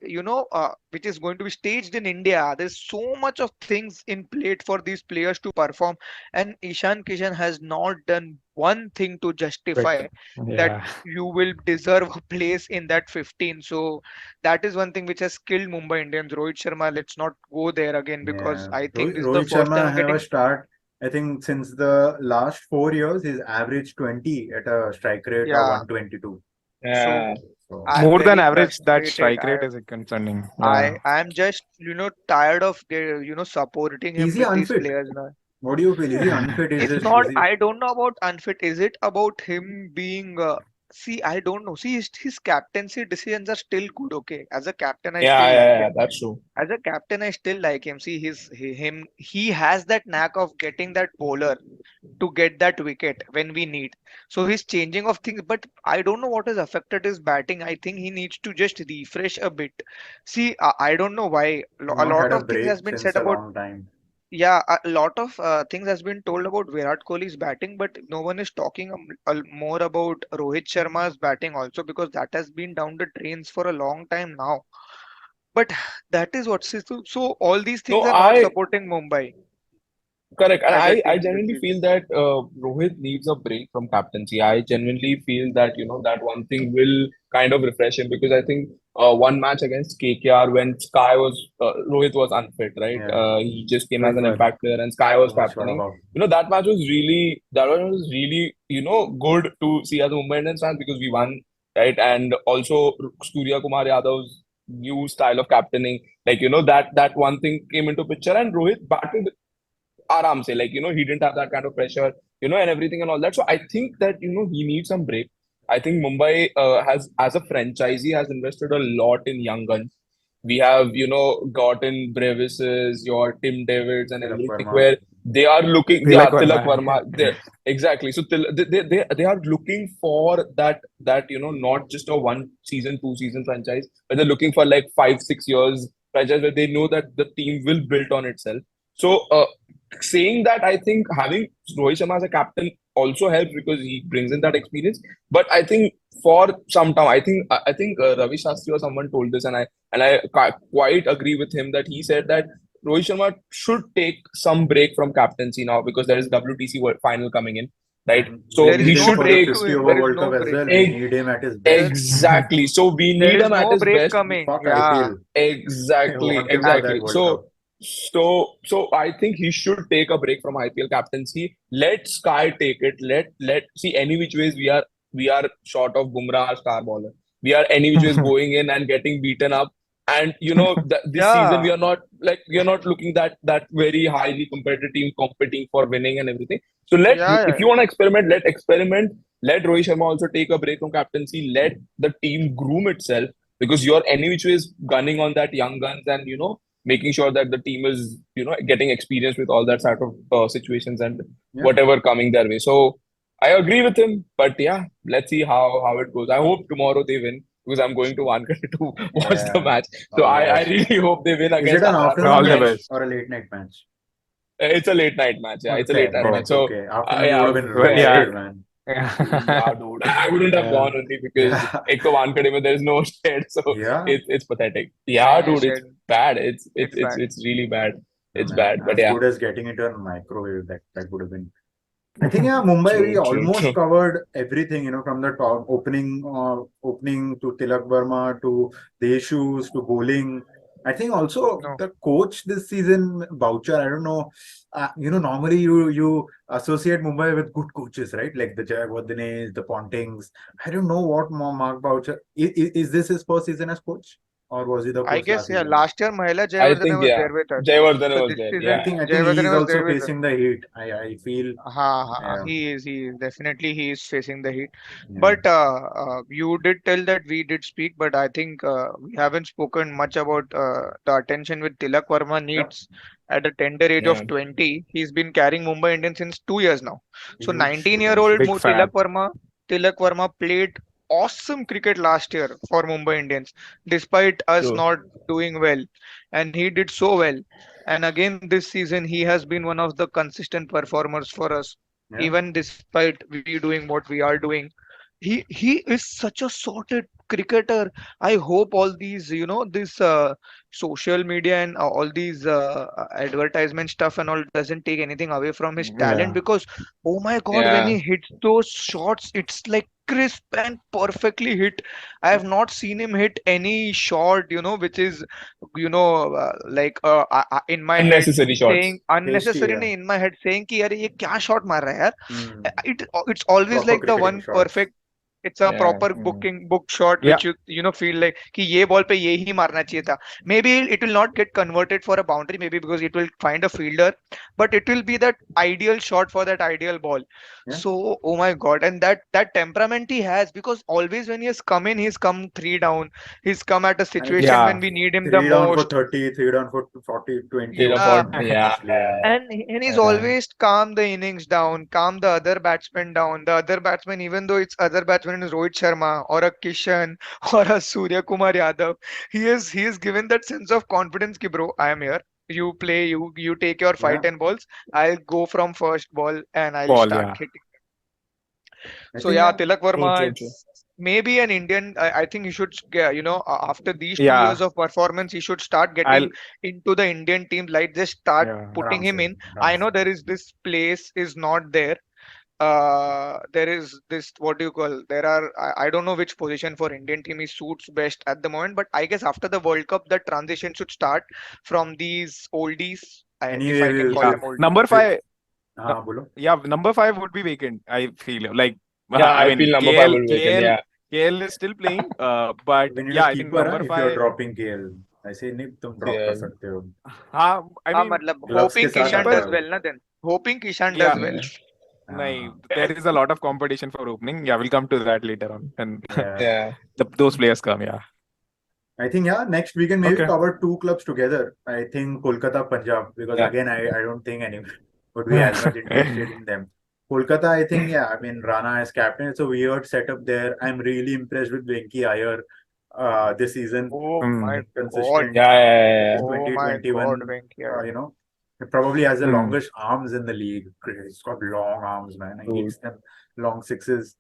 which is going to be staged in India. There's so much of things in plate for these players to perform, and Ishan Kishan has not done one thing to But justify that yeah. you will deserve a place in that 15. So that is one thing which has killed Mumbai Indians. Rohit Sharma, let's not go there again, because Yeah. I think this is the Rohit first time Sharma I'm have a getting. start. I think since the last 4 years, he's averaged 20 at a strike rate of Yeah. 122. Yeah. So So I'm More than very average, that frustrated. strike rate is concerning. I Yeah. am just tired of supporting is him he with these unfit? players now. What do you feel? Is he unfit? It's not. Is he I don't know about unfit. Is it about him being see, I don't know. See, his captaincy decisions are still good. Okay, as a captain, I Yeah, still yeah, like yeah, him. that's true. As a captain, I still like him. See, he has that knack of getting that bowler to get that wicket when we need. So he's changing of things, but I don't know what has affected his batting. I think he needs to just refresh a bit. See, I don't know why. A Not lot had a of things has break been said since a about, long time. yeah, a lot of things has been told about Virat Kohli's batting, but no one is talking more about Rohit Sharma's batting also, because that has been down the drains for a long time now. But that is what, so all these things No, are not I supporting Mumbai correct, and as a I team this genuinely season. feel that Rohit needs a break from captaincy. I genuinely feel that that one thing will kind of refresh him because I think one match against KKR when Sky was Rohit was unfit, right? Yeah, He just came as doing an well. impact player and Sky was Too much for captaining. about. That match was really good to see as a Mumbai Indians fans because we won, right? And also Surya Kumar Yadav's new style of captaining, like that one thing came into picture and Rohit batted आराम से, like he didn't have that kind of pressure, and everything and all that. So I think that he needs some break. I think Mumbai has, as a franchisee, has invested a lot in young guns. We have gotten Brevises, your Tim Davids and Tilak everything Verma. where they are looking, yeah, Tilak Tilak Verma. Verma, exactly. So they are looking for that not just a one season, 2 season franchise, but they're looking for like 5 6 years franchise where they know that the team will build on itself. So saying that, I think having Rohit Sharma as a captain also helps because he brings in that experience. But I think for some time, I think Ravi Shastri or someone told this, and I quite agree with him that he said that Rohit Sharma should take some break from captaincy now because there is WTC final coming in, right? And we So There is he need him no should for the break take to 50 him. over There is World no Cup as break. well. We ex- need him at his There, best. exactly. So we there need is him at no his break best. coming. Fuck Yeah, IPL. I Exactly, want him for that exactly. World Cup. So I think he should take a break from IPL captaincy. Let Sky take it. Let see any which ways we are short of Bumrah, our star bowler. We are any which ways going in and getting beaten up. And this season yeah, we are not looking that very highly competitive team competing for winning and everything. So yeah, if yeah. you want to experiment, let experiment. Let Rohit Sharma also take a break from captaincy. Let the team groom itself because you're any which ways gunning on that young guns and making sure that the team is getting experience with all that sort of situations and Yeah. whatever coming their way. So I agree with him, but yeah, let's see how it goes. I hope tomorrow they win because I'm going to Wankhede to watch the Yeah. match. So All the I best. really hope they win Is it against an RR. But afternoon All the again, match best. or a late night match? it's a late night match. Yeah, it's a Okay, late night then match. it's Oh, So okay. Afternoon would yeah, have been really Yeah. good, man. yeah, dude. I wouldn't have Yeah. gone only because Yeah. ek to Wankhede mein there's no shade, so Yeah. it's pathetic. nahi, Yeah, nahi, dude, it's shed. bad. It's it's It's it's bad. it's really bad. No, It's man. bad, but As yeah, good as getting into a microwave, that would have been. I think yeah, Mumbai we true, true, almost true. covered everything, from the top opening to Tilak Verma to the issues to bowling. I think also No, the coach this season, Boucher. I don't know. Normally you associate Mumbai with good coaches, right? Like the Jayawardene, the Pontings. I don't know what Mark Boucher is. This his first season as coach, or was he the I coach guess, last yeah. season? Last year, Mahela I Jayawardene think was yeah, there with us. Jayawardene So was this there. I Yeah, season, think I think he's Jayawardene was also there with us. facing the heat. I feel. He is definitely he is facing the heat. Yeah. But you did tell that we did speak, but I think we haven't spoken much about the attention with Tilak Verma Yep. needs at a tender age yeah, of 20. He's been carrying Mumbai Indians since 2 years now. So Huge 19-year-old potential. Big fan. Tilak Verma played awesome cricket last year for Mumbai Indians, despite us true. not doing well, and he did so well. And again, this season, he has been one of the consistent performers for us, Yeah. even despite we doing what we are doing. He is such a sorted cricketer. I hope all these, this social media and all these advertisement stuff and all doesn't take anything away from his talent, Yeah. because oh my God, when Yeah, he hits those shots, it's like crisp and perfectly hit. I have not seen him hit any shot, which is like in my head unnecessary shots. saying Hasty. unnecessary, Yeah. in my head saying कि यार ये क्या shot मार रहा है यार. Hmm. It's always Proper like the cricketing one shots. perfect, It's a Yeah. proper book shot Yeah. which you know feel like कि ये ball पे ये ही मारना चाहिए था. Maybe it will not get converted for a boundary, maybe because it will find a fielder, but it will be that ideal shot for that ideal ball. Yeah. So oh my God, and that temperament he has, because always when he has come in, he's come three down. He's come at a situation Yeah. when we need him the 3 down for most. 30, 3 down for 40, 20 Three or Yeah. four. Yeah. honestly, yeah. And he's Yeah. always calm the innings down, calm the other batsman down. The other batsman, even though it's other batsman is Rohit Sharma or a Kishan or a Surya Kumar Yadav, he is given that sense of confidence ki bro, I am here. You play, you take your Yeah. 5-10 balls. I'll go from first ball and I'll Ball, start yeah. hitting. I So think, yeah, yeah. Tilak True, Verma, true, true. it's maybe an Indian. I think he should, you know, after these 2 Yeah. years of performance, he should start I'll. getting into the Indian team. Like just start Yeah. putting Aram him se, in. aram I know se. there is this place is not there. There is this, what do you call? There are, I don't know which position for Indian team he suits best at the moment, but I guess after the World Cup, the transition should start from these oldies, if Anyway, I can we'll call Yeah. them oldies. Number with 5. bolo. Yeah, number 5 would be vacant. I feel like Yeah, I I mean feel number 5 will be vacant. KL Yeah. KL is still playing. But We need yeah, a I think keeper, number if you're 5. dropping KL. ऐसे नहीं तुम drop कर Yeah. सकते हो. I हाँ mean मतलब Gloves के hoping साथ Kishan आता does है वो. well ना then. Hoping Kishan yeah. does well. Yeah. No, हाँ. there is a lot of competition for opening. Yeah, we'll come to that later on when Yeah. Yeah. those players come. Yeah. I think, yeah, next we can maybe Okay. cover 2 clubs together. I think Kolkata, Punjab, because Yeah. again, I don't think anyone would be as much interested in them. Kolkata, I think, yeah, I mean, Rana as captain, it's a weird setup there. I'm really impressed with Venki Iyer this season. Oh my Consistent. Yeah. Yeah. This Oh my God, 2021, Venki Iyer. you know, it probably has the Hmm. longest arms in the league. He's got long arms, man. He hits them long sixes.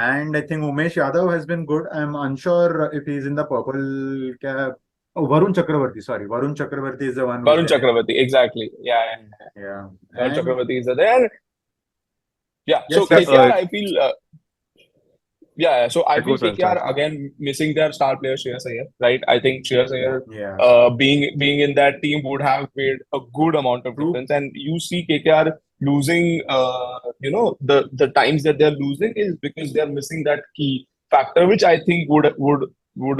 And I think Umesh Yadav has been good. I'm unsure if he's in the purple cap. Oh, Varun Chakravarti. Sorry, Varun Chakravarti is the one who's Varun there. Chakravarti. Exactly. Yeah. Yeah. Varun And Chakravarti is there. Yeah. yes, So yes. KKR, I feel. Yeah, so I feel Goes well, KKR sorry. again missing their star player Shreyas Iyer, right? I think Shreyas Iyer, Yeah. being in that team would have made a good amount of True. difference. And you see KKR losing, the times that they're losing is because they're missing that key factor, which I think would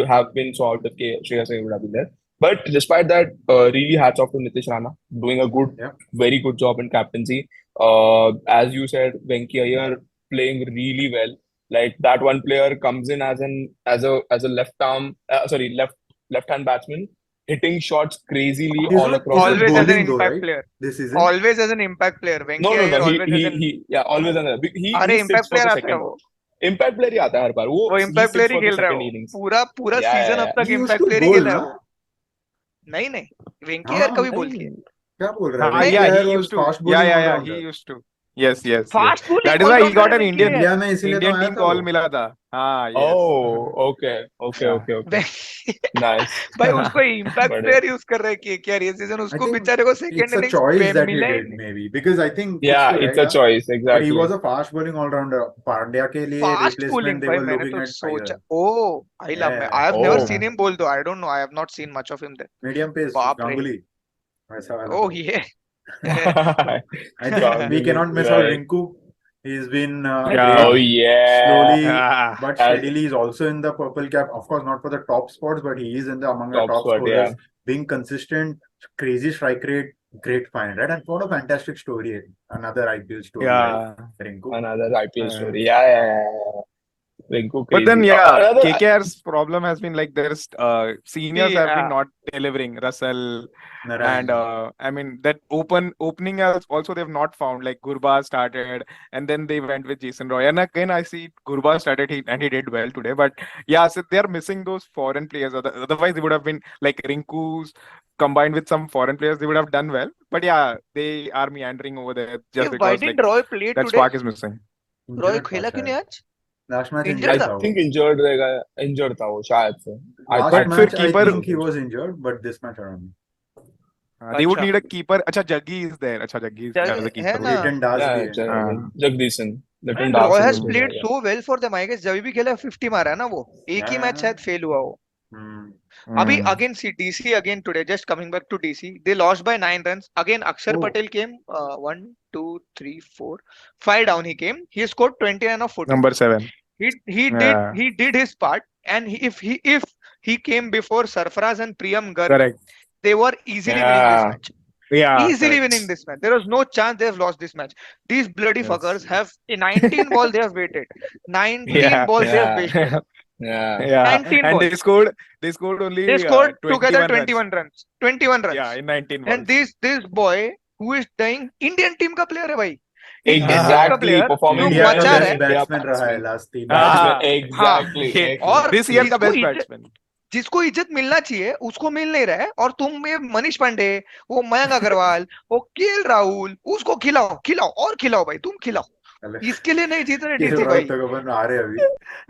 have been solved if Shreyas Iyer would have been there. But despite that, really hats off to Nitish Rana, doing a Yeah. very good job in captaincy. As you said, Venki Iyer playing really well. Like that one player comes in as a left hand batsman, hitting shots crazily He's all not across the Always as an bowling though, impact right? player. This season. Always as an impact player. No, Venki no, no. Iyer always as an. He yeah, always another. He अरे sits impact for player the आता है second. वो. Impact player ही आता है हर बार. वो He impact player sits he for the खेल रहा है second वो. innings. पूरा Yeah, सीजन yeah, अब yeah. तक He used impact to player he bowl, खेला है ना? वो. नहीं Venki Iyer हाँ. कभी बोल किया. क्या बोल रहा है? नहीं. Yeah, Venki he Iyer used was to. fast Yeah, bowling yeah, yeah. all-rounder. He used to. Yes. Fast bowling That is why he all-rounder got है an Venki Iyer. इंडिया में इसीलिए तो Indian आया team था call वो. मिला था. हाँ, yes. Oh, okay, Yeah. nice. भाई उसको impact But player यूज कर रहे हैं KKR ये सीजन. I उसको think बेचारे को it's second a innings choice that he मिला ही did, नहीं. maybe, because I think कुछ yeah, तो it's a रहेगा. choice But he exactly. was a fast bowling all-rounder. Pandya के लिए फास्ट replacement bowling they भाई were मैंने looking तो at सोचा. Iyer. Oh, I love Yeah. I have never Oh, seen him bowl though. I don't know. I have not seen much of him there. Medium pace, बाप रे. Ganguly. वैसा वाला Oh था. yeah. I think we Ganguly, cannot miss out right? Rinku. He's been Yeah. Oh great. yeah. Slowly Ah. but As steadily is also in the purple cap. Of course, not for the top spots, but he is in the among the top top spot, yeah. scorers. Being consistent, crazy strike rate, great find, right? And what a fantastic story. Another IPL story, right? Yeah. Rinku. Another IPL Uh, story. Yeah. Rinku But then, crazy. yeah, Another, KKR's problem has been like there's seniors have been Yeah. not delivering. Russell and Narayan. I mean that opening also they've not found. Like Gurba started and then they went with Jason Roy. And again I see Gurba started and he did well today. But yeah, so they're missing those foreign players. Otherwise they would have been like Rinku's combined with some foreign players, they would have done well. But yeah, they are meandering over there Hey, just why because like didn't Roy play that today? spark is missing. Roy Injured था खेला क्यों नहीं शायद. आज? Last match Injured injured I था. था वो. think injured था वो शायद से. I Last But thought फिर match I keeper think he was injured, but this match I don't know. they would अच्छा. need a keeper. Acha Jaggi is there. Acha Jaggi is as a है keeper. ना. Leighton Das yeah, भी है. Jagdishan. Little And Dark Roy से has बोल played दिया so well for them. I guess जब भी खेला 50 मारा है ना वो. एक ही Yeah, मैच yeah. शायद फेल हुआ वो. Hmm. अभी again see DC again today. Just coming back to DC, they lost by 9 runs. Again Akshar Oh. Patel came 1, 2, 3, 4, 5 down. He came. He scored 29 of 14. Number 7. Yeah, he did his part, and if he came before Sarfaraz and Priyam Garg, correct. they were easily winning this Yeah. match. Yeah, Easily correct. winning this match. There was no chance they've lost this match. These bloody Yes. fuckers have in 19 balls they have waited. 19 Yeah, balls they have Yeah. wasted. Yeah. yeah. 19 And balls. they scored They only scored together 21 runs. 21 runs. 21 Yeah, runs. in 19 And balls. this boy who is dying Indian team का player है भाई. Indian team का Exactly. player जो Performing India well का मचा against रहा best है. India batsman रहा है batsmen. लास्ट 3 मैचेस में. Batsman. हाँ, हाँ. Exactly. ये और this Exactly. year का जिसको best इज्जत batsman. जिसको इज्जत मिलना चाहिए उसको मिल नहीं रहा है, और तुम ये मनीष पांडे, वो मयंक अग्रवाल, वो केएल राहुल, उसको खिलाओ खिलाओ और खिलाओ भाई, तुम खिलाओ. इसके लिए नहीं जीत रहे केएल डीसी राहुल भाई. तक अपन आ रहे हैं अभी.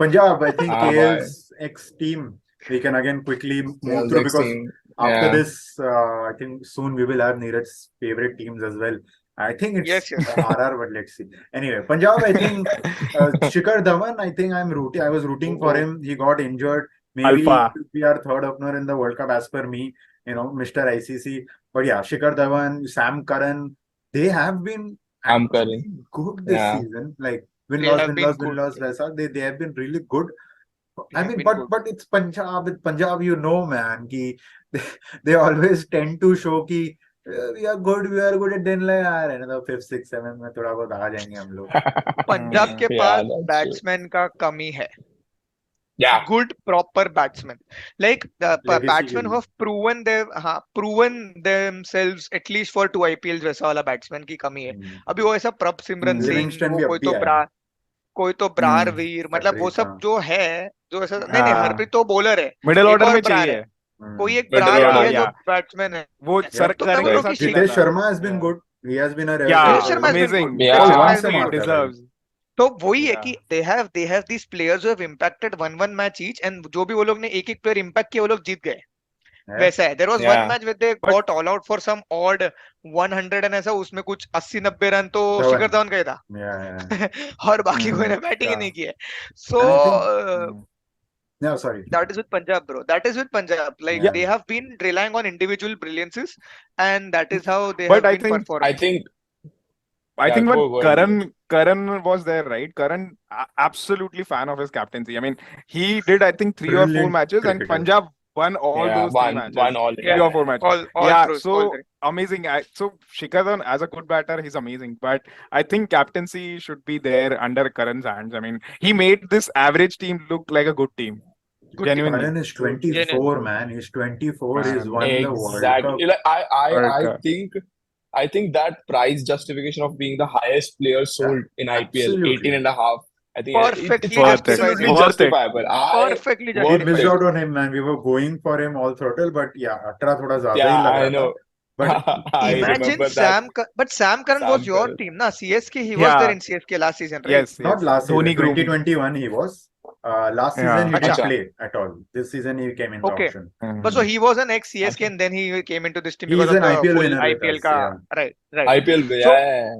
Punjab, I think Ah, boy. KL's ex team. We can again quickly move Sales through X because team. after Yeah. this, I think soon we will have Neeraj's favorite teams as well. I think it's Yes, yes. RR, but let's see. Anyway, Punjab, I think Shikhar Dhawan, I think I was rooting for him. He got injured. Maybe he Alpha. could be our third opener in the World Cup as per me, Mr. ICC. But yeah, Shikhar Dhawan, Sam Curran, they have been I'm actually Karan. good this Yeah. season. Like win They loss, have win been loss, win good. loss, वैसा. They have been really good. They I have mean, been good. but it's Punjab. With Punjab, man, ki they always tend to show ki we are good at दिन ले यार, another fifth, sixth, seventh में थोड़ा बहुत आ जाएंगे हम लोग. पंजाब के Yeah, pass that's true. Batsman का कमी है. Yeah. Good proper batsmen, like the Legacy batsmen के who लिए. have proven themselves at least for 2 IPLs, वैसा वाला बैट्समैन की कमी है. अभी वो ऐसा प्रभ सिमरन सिंह, लिविंगस्टन वो भी अब भी आया. कोई तो ब्रार वीर, मतलब वो हरप्रीत, सब हाँ. जो है, जो ऐसा नहीं नहीं, हाँ, हरप्रीत तो बॉलर है. मिडिल एक ऑर्डर और में ब्रार है, चाहिए. कोई एक Middle ब्रार भी order. है जो Yeah. बैट्समैन है. वो सर तो मैं करंग बोल के रहा हूँ साथ कि खेला Jitesh था. Sharma has been Yeah. good. He has been a Yeah, Jitesh regular. Sharma has been amazing. good. Yeah. Jitesh कल Sharma वन has से been He good. मारता है भाई. deserves. तो वही है Yeah. कि they have these players who have impacted one match each, and जो भी वो लोग ने एक एक प्लेयर इम्पैक्ट किया वो लोग जीत गए. है. वैसा है. There was one Yeah. match where they But got all out for some odd 100 and ऐसा, उसमें कुछ 80-90 रन तो धवन. शिखर धवन का ही था. Yeah. और बाकी कोई ने बैटिंग ही Yeah. नहीं की है. So And I think, mm, no, sorry. that is with Punjab, bro. That is with Punjab. Like Yeah. they have been relying on individual brilliances, and that is how they but have I been think I performing. think. I Yeah. think when Go ahead. Karan was there, right? Karan absolutely fan of his captaincy. I mean, he did I think 3 or 4 Brilliant matches, and cricketer. Punjab won all Yeah. those 3 One matches. all. Yeah, 3 or 4 matches. all Yeah, through, all so three. amazing. So Shikhar Dhawan as a good batter, he's amazing. But I think captaincy should be there under Karan's hands. I mean, he made this average team look like a good team. Good team. Genuinely. Karan is Genuine. 24, man. He's 24. He's Man. won the World Cup. Exactly. Like World I Cup. think that price justification of being the highest player sold in IPL, Absolutely. 18 and a half. I think it's Perfectly Worth it. absolutely justified. Worth it. justifiable. Perfectly We worth missed it. out on him, man. We were going for him all throttle, but yeah, 18 थोड़ा ज्यादा Yeah, ही लग I रहा था. know. But I Imagine remember that. but Sam Curran was Sam your Curran. team, na? CSK, he was there Yeah. in CSK last season, right? Yes, not yes. last season. Dhoni groom. 2021 he was. Last Yeah. season he didn't Acha. play at all. This season he came in the Okay. option. But so Mhm. he was an ex-CSK Okay. and then he came into this team He's because of an the IPL full winner with IPL us, ka. yeah. Right. IPL, So, yeah.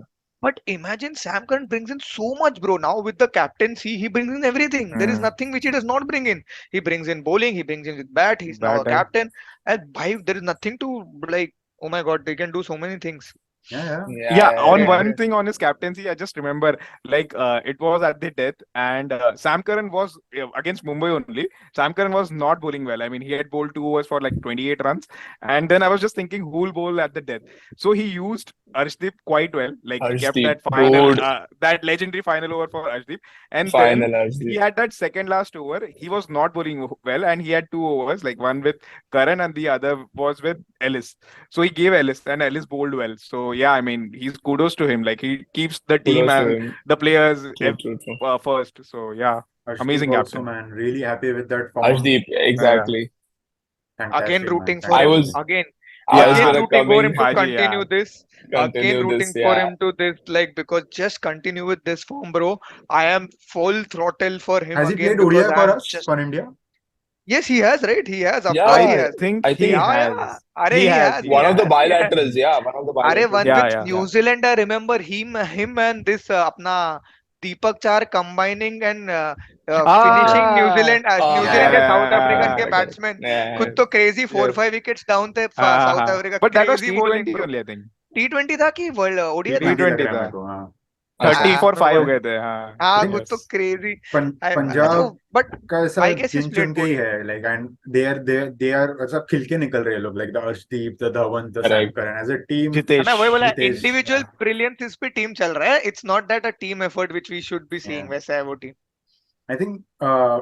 but imagine Sam Curran brings in so much, bro. Now with the captaincy, he brings in everything. There is Mm. nothing which he does not bring in. He brings in bowling, he brings in with bat, he's now a Batter. captain. And bhai, there is nothing to like, oh my God, they can do so many things. Yeah. Yeah, on yeah. one thing on his captaincy, I just remember like it was at the death, and Sam Curran was against Mumbai only. Sam Curran was not bowling well. I mean, he had bowled 2 overs for like 28 runs, and then I was just thinking who will bowl at the death. So he used Arshdeep quite well. Like he kept Arshdeep, that final, dude. that legendary final over for Arshdeep, and Final then he Arshdeep. had that second last over. He was not bowling well, and he had 2 overs, like one with Curran and the other was with Ellis. So he gave Ellis, and Ellis bowled well. So yeah, I mean, he's kudos to him. Like he keeps the team Kudos to and him. the players True. first. So yeah, Arshdeep amazing also, captain. man. Really happy with that form. Arshdeep, exactly. Fantastic, Again man. rooting for I him. was Again gonna rooting for come in, him to Haji, continue yeah. this. Again continue rooting this, for yeah. him to this, like, because just continue with this form, bro. I am full throttle for him Has he again played because ODI I for am us, just. for India? Yes, he has, right? He has. Of Yeah, course, he I has. think I he think Yeah, has. yeah. Are He he has. has. He He one of the has. He has. bilaterals, yeah, one of the Are bilaterals. one Yeah, with yeah. New Zealand, I remember him and this apna Deepak Char combining and finishing New Zealand New yeah, Zealand yeah, के South yeah, African के correct. batsman. Yeah. खुद तो crazy 4-5 wickets down थे South Africa. But that was Crazy bowling, T20 bro. only, I think. T20 था कि world ODI था? T20 लग T20 रहा है था. मेरे को, हाँ. अच्छा 30 हाँ for 5 हो I गए थे हाँ हाँ think कुछ तो yes क्रेजी पंजाब बट का ऐसा आई गेस इज गिन प्लेड चुन के ही बोथ है लाइक एंड दे आर मतलब खिल के निकल रहे हैं लोग like the Arshdeep the Dhawan the Sam correct Curran as a team है ना जितेश वही बोला जितेश इंडिविजुअल ब्रिलियंस इस पे टीम चल रहा है it's not that a team effort which we should be seeing वैसा है वो team I think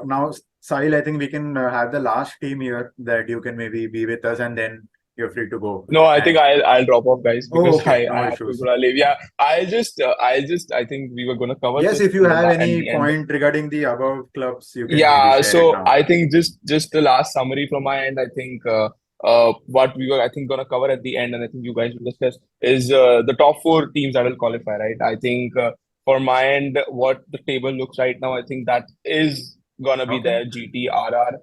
now, Sahil, I think we can have the last team here that you can maybe be with us and then you're free to go. No, I think And I'll drop off, guys, oh, because okay, I no have to issues. go leave. Yeah, I think we were gonna cover Yes, this if you have in any the end. point regarding the above clubs, you can maybe Yeah, share it so now. I think just the last summary from my end. I think what we were I think gonna cover at the end, and I think you guys will discuss is the top four teams that will qualify, right? I think for my end, what the table looks right now, I think that is gonna be Okay. there: GT, RR,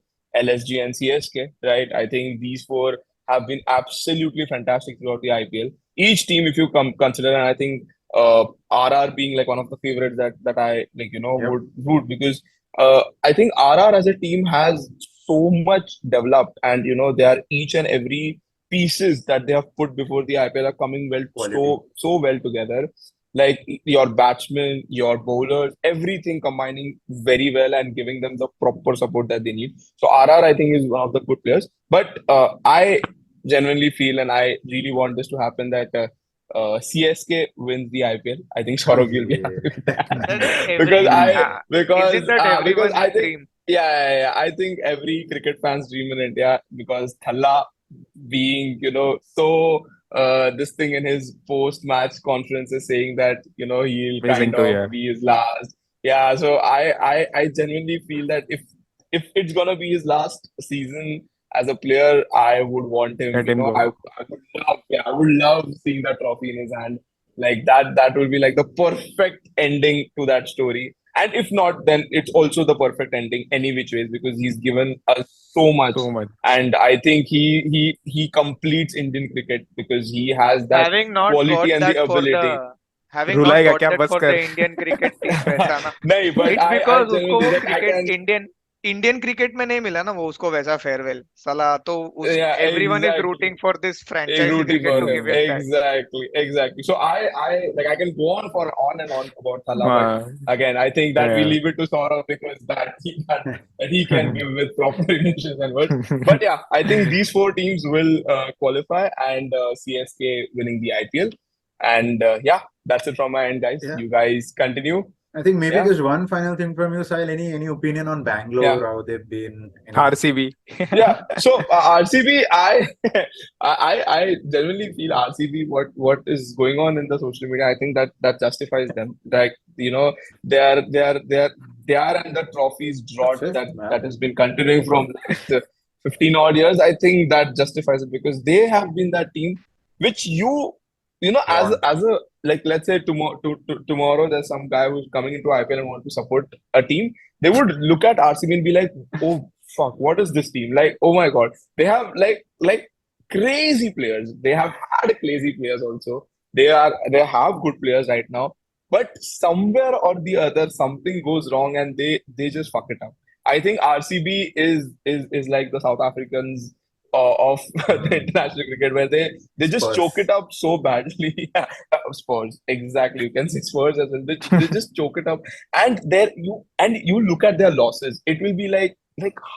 LSG, and CSK, right? I think these four have been absolutely fantastic throughout the IPL. Each team, if you come consider, and I think RR being like one of the favorites that I like, Yep. would root because I think RR as a team has so much developed, and they are each and every pieces that they have put before the IPL are coming well, Quality. so well together. Like your batsmen, your bowlers, everything combining very well and giving them the proper support that they need. So RR, I think, is one of the good players. But I genuinely feel, and I really want this to happen that. CSK wins the IPL. I think Oh, Saurabh will be happy yeah. with that because every I is it that because everyone's I think dream I think every cricket fan's dream in India because Thalla being this thing in his post match conferences saying that he'll amazing kind to of hear be his last. Yeah, so I genuinely feel that if it's gonna be his last season as a player, I would want him. let him go I would love, yeah, I would love seeing that trophy in his hand. Like that will be like the perfect ending to that story. And if not, then it's also the perfect ending any which ways because he's given us so much. so much And I think he completes Indian cricket because he has that having not quality got and the that for ability. the having not रुलाएगा got क्या that बस for the कर Indian cricket team वैसा ना No, but it's I because उसको genuinely वो like I cricket can Indian Indian cricket में नहीं मिला ना वो उसको वैसा फेयरवेल साला तो उस yeah, everyone is exactly. Rooting for this franchise Rooting cricket for to him. Give him that Exactly. So I like I can go on and on about Thala, but हाँ again, I think that we yeah. leave it to Saurav because that he can give with proper emotions and words. But yeah, I think these four teams will qualify and CSK winning the IPL. And yeah, that's it from my end, guys. Yeah. You guys continue. I think maybe Yeah, just one final thing from you, Sahil. Any opinion on yeah. Bangalore, how they've been, anything? RCB Yeah, so RCB, I genuinely feel RCB. What is going on in the social media? I think that justifies them. Like they are they are they are they are and the trophies The drought fifth, that man. has been continuing from last 15 odd years. I think that justifies it because they have been that team which Want. as a like let's say tomorrow there's some guy who's coming into IPL and want to support a team. They would look at RCB and be like, oh fuck, what is this team? Like, oh my god, they have like crazy players. They have had crazy players also. They have good players right now, but somewhere or the other something goes wrong and they just fuck it up. I think RCB is like the South Africans of the international cricket where they just choke Spurs. it up so badly. Yeah, Spurs, exactly. You can say Spurs as well. They just choke it up and you look at their losses, it will be like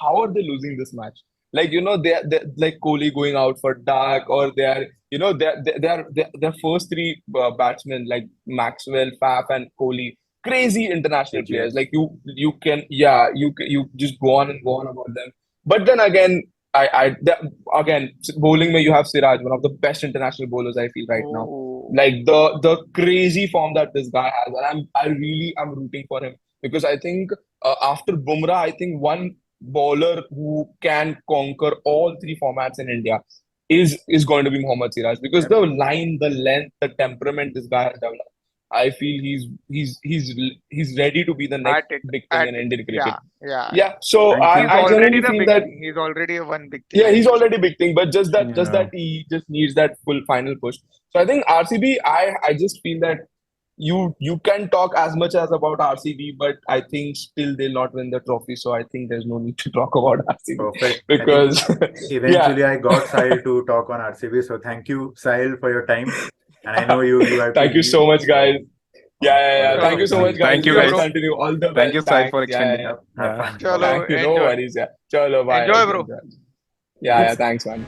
how are they losing this match? Like they're like Kohli going out for dark, or they are their first three batsmen like Maxwell, Faf, and Kohli, crazy international AJ. players. Like you can you just go on and go on about them. But then again, again bowling में you have Siraj, one of the best international bowlers I feel right now. Oh, Like the crazy form that this guy has, and I'm rooting for him because I think after Bumrah, I think one bowler who can conquer all three formats in India is going to be Mohammad Siraj because Yep. the line, the length, the temperament this guy has developed. I feel he's ready to be the next big thing at in it. Indian cricket. Yeah, yeah, Yeah, yeah. so Thank you He's I for that. already generally the feel big that thing. He's already a one big thing, yeah, I he's feel. already big thing, but just yeah that he just needs that full final push. So I think RCB, I just feel that you can talk as much as about RCB, but I think still they'll not win the trophy. So I think there's no need to talk about RCB Perfect. I think because yeah, eventually I got Sahil to talk on RCB. So thank you, Sahil, for your time. And I know you have to thank you leave. so much, guys. So Yeah. Thank you so much, guys. Thank you, You guys guys. continue. All the Thank you, best. Sai, for Thanks. Yeah. extending it. Have Yeah. fun. चलो Thank you. No enjoy worries. Yeah. Chalo, bye. enjoy bro Yeah. Thanks, man.